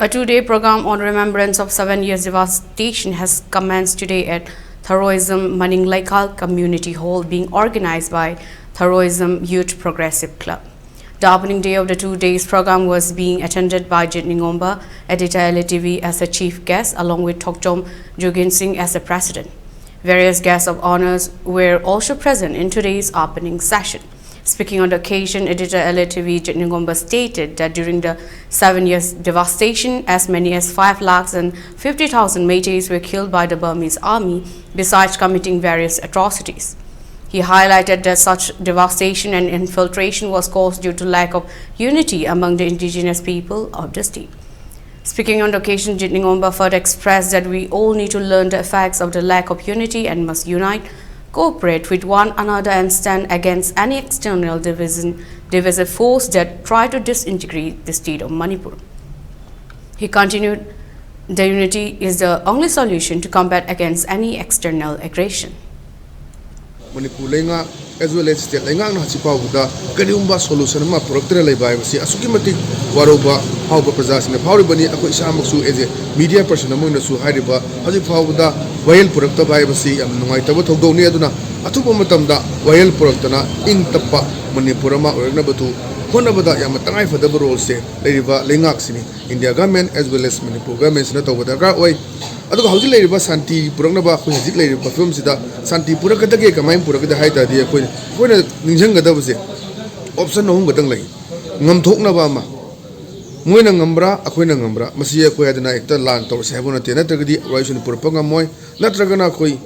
A two-day program on remembrance of 7 years devastation has commenced today at Tharoism Maninglaikal Community Hall, being organized by Tharoism Youth Progressive Club. The opening day of the 2 days program was being attended by Jit Ningomba, editor ELITETV, as a chief guest, along with Thokchom Jugin Singh as the president. Various guests of honors were also present in today's opening session. Speaking on the occasion, editor ELITETV Jit Ningomba stated that during the 7 years devastation, as many as 5,50,000 Meiteis were killed by the Burmese army, besides committing various atrocities. He highlighted that such devastation and infiltration was caused due to lack of unity among the indigenous people of the state. Speaking on the occasion, Jit Ningomba further expressed that we all need to learn the effects of the lack of unity and must unite, cooperate with one another and stand against any external divisive force that try to disintegrate the state of Manipur. He continued, the unity is the only solution to combat against any external aggression. Manipur lenga as well as state lenga na chipa buda kariumba solution ma productor lai bai basi asukimati waroba hauba prajas ne phawri bani akoi samaksu as a media person among na su hariba haji phawda viral productor bai basi am nungai tabo thogdo ni aduna athupa matamda viral productor na ing tappa Manipur ma orna batu hona bada yam tangai fadaba role se leriba lengak sini India government as well as Manipur government na tawada ga oi aduga hauji leriba santi purakna ba khoi hajik leriba film sida santi purakada ke kamai purakada haita dia khoi koina ningjangada base option no gadang lai ngam thokna ba ma moina ngambra akoina ngambra masi akoi adana ekta lan tor sebona te natragadi raison purpanga moi natragana khoi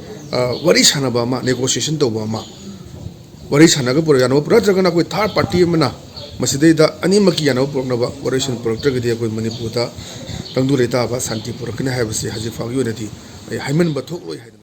wari sana ba ma negotiation to ba ma wari sana ga purayano puratragana khoi third party mana masideda animaki yana purna ba raison puratragadi akoi Manipur ta tangdu leta ba santi purakna hai base haji fagyu nati haiman ba thok loi